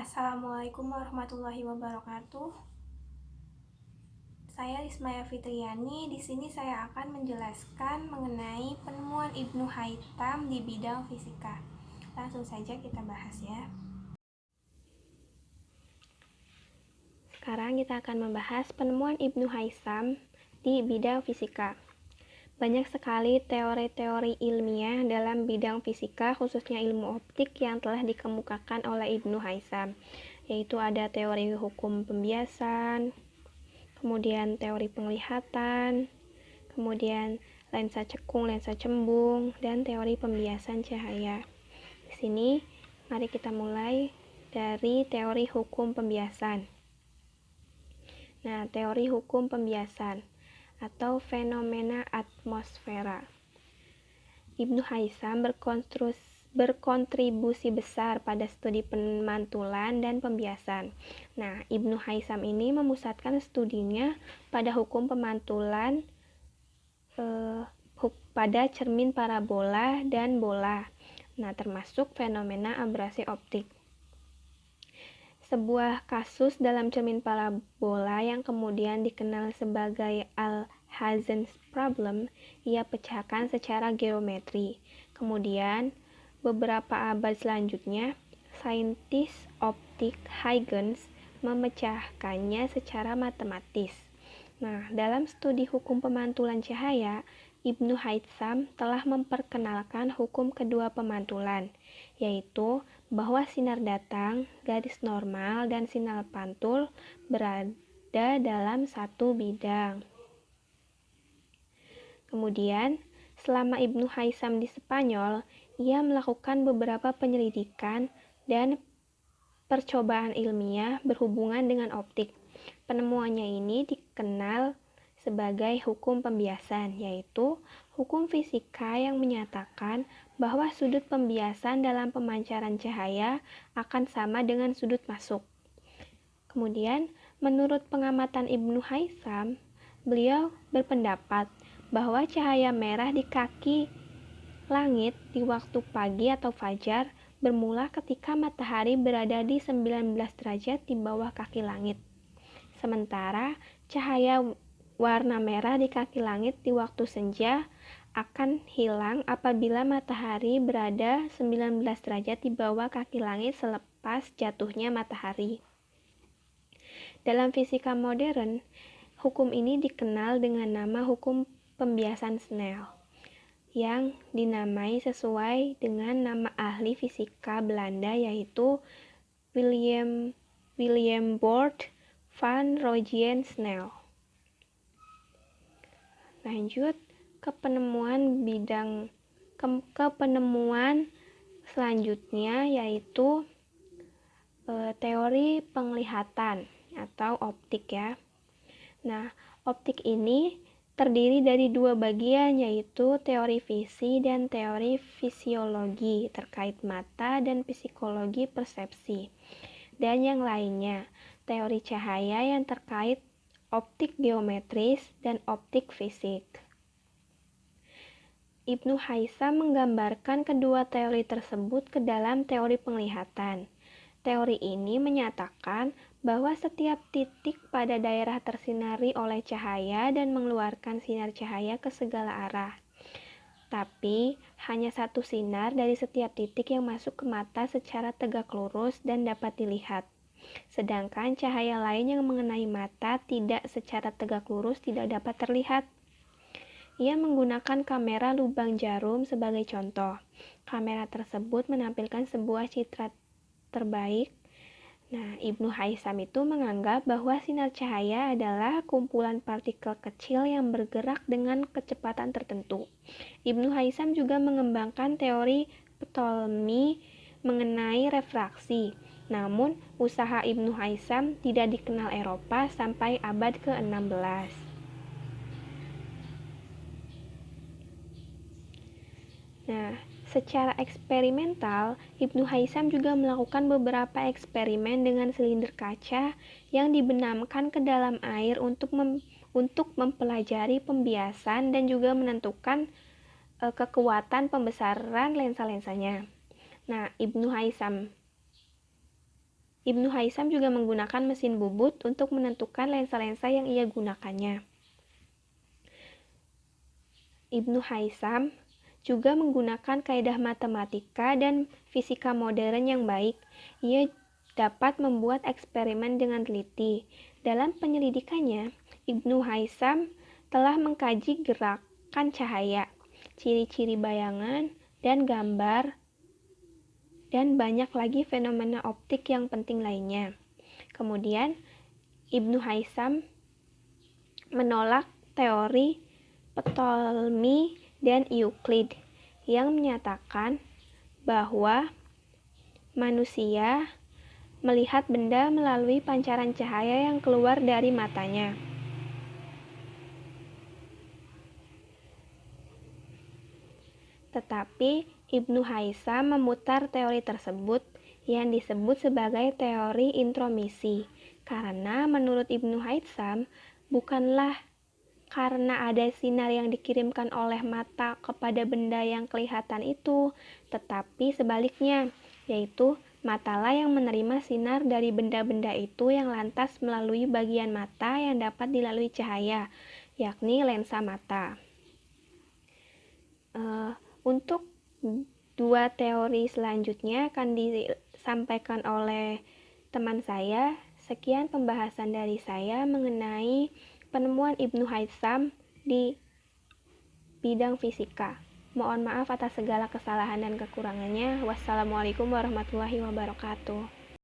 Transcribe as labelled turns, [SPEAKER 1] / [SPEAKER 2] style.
[SPEAKER 1] Assalamualaikum warahmatullahi wabarakatuh. Saya Rismaya Fitriani. Di sini saya akan menjelaskan mengenai penemuan Ibnu Haytham di bidang fisika. Langsung saja kita bahas ya. Sekarang kita akan membahas penemuan Ibnu Haytham di bidang fisika. Banyak sekali teori-teori ilmiah dalam bidang fisika, khususnya ilmu optik yang telah dikemukakan oleh Ibnu Haytham, yaitu ada teori hukum pembiasan, kemudian teori penglihatan, kemudian lensa cekung, lensa cembung, dan teori pembiasan cahaya. Di sini, mari kita mulai dari teori hukum pembiasan. Nah, teori hukum pembiasan atau fenomena atmosfera. Ibnu Haytham berkontribusi besar pada studi pemantulan dan pembiasan. Nah, Ibnu Haytham ini memusatkan studinya pada hukum pemantulan pada cermin parabola dan bola. Nah, termasuk fenomena abrasi optik. Sebuah kasus dalam cermin parabola yang kemudian dikenal sebagai Alhazen's problem, ia pecahkan secara geometri. Kemudian, beberapa abad selanjutnya, saintis optik Huygens memecahkannya secara matematis. Nah, dalam studi hukum pemantulan cahaya, Ibnu Haytham telah memperkenalkan hukum kedua pemantulan, yaitu bahwa sinar datang, garis normal, dan sinar pantul berada dalam satu bidang. Kemudian, selama Ibnu Haytham di Spanyol, ia melakukan beberapa penyelidikan dan percobaan ilmiah berhubungan dengan optik. Penemuannya ini dikenal sebagai hukum pembiasan, yaitu hukum fisika yang menyatakan bahwa sudut pembiasan dalam pemancaran cahaya akan sama dengan sudut masuk. Kemudian, menurut pengamatan Ibnu Haytham, beliau berpendapat bahwa cahaya merah di kaki langit di waktu pagi atau fajar bermula ketika matahari berada di 19 derajat di bawah kaki langit. Sementara cahaya warna merah di kaki langit di waktu senja akan hilang apabila matahari berada 19 derajat di bawah kaki langit selepas jatuhnya matahari. Dalam fisika modern, hukum ini dikenal dengan nama hukum pembiasan Snell, yang dinamai sesuai dengan nama ahli fisika Belanda, yaitu William Bord van Rooyen Snell. Lanjut ke penemuan selanjutnya, yaitu teori penglihatan atau optik ya. Nah, optik ini terdiri dari dua bagian, yaitu teori visi dan teori fisiologi terkait mata dan psikologi persepsi. Dan yang lainnya, teori cahaya yang terkait optik geometris dan optik fisik. Ibnu Haytham menggambarkan kedua teori tersebut ke dalam teori penglihatan. Teori ini menyatakan bahwa setiap titik pada daerah tersinari oleh cahaya dan mengeluarkan sinar cahaya ke segala arah. Tapi, hanya satu sinar dari setiap titik yang masuk ke mata secara tegak lurus dan dapat dilihat. Sedangkan cahaya lain yang mengenai mata tidak secara tegak lurus tidak dapat terlihat. Ia menggunakan kamera lubang jarum sebagai contoh. Kamera tersebut menampilkan sebuah citra terbaik. Nah, Ibnu Haytham itu menganggap bahwa sinar cahaya adalah kumpulan partikel kecil yang bergerak dengan kecepatan tertentu. Ibnu Haytham juga mengembangkan teori Ptolemy mengenai refraksi. Namun, usaha Ibnu Haytham tidak dikenal Eropa sampai abad ke-16. Nah, secara eksperimental, Ibnu Haytham juga melakukan beberapa eksperimen dengan silinder kaca yang dibenamkan ke dalam air untuk mempelajari pembiasan dan juga menentukan kekuatan pembesaran lensa-lensanya. Nah, Ibnu Haisam juga menggunakan mesin bubut untuk menentukan lensa-lensa yang ia gunakannya. Ibnu Haisam juga menggunakan kaidah matematika dan fisika modern yang baik. Ia dapat membuat eksperimen dengan teliti. Dalam penyelidikannya, Ibnu Haisam telah mengkaji gerakan cahaya, ciri-ciri bayangan, dan gambar, dan banyak lagi fenomena optik yang penting lainnya. Kemudian, Ibnu Haisam menolak teori Ptolemy dan Euclid yang menyatakan bahwa manusia melihat benda melalui pancaran cahaya yang keluar dari matanya. Tetapi Ibnu Haisam memutar teori tersebut yang disebut sebagai teori intromisi, karena menurut Ibnu Haisam bukanlah karena ada sinar yang dikirimkan oleh mata kepada benda yang kelihatan itu, tetapi sebaliknya, yaitu matalah yang menerima sinar dari benda-benda itu yang lantas melalui bagian mata yang dapat dilalui cahaya, yakni lensa mata. Untuk dua teori selanjutnya akan disampaikan oleh teman saya. Sekian pembahasan dari saya mengenai penemuan Ibnu Haisam di bidang fisika. Mohon maaf atas segala kesalahan dan kekurangannya. Wassalamualaikum warahmatullahi wabarakatuh.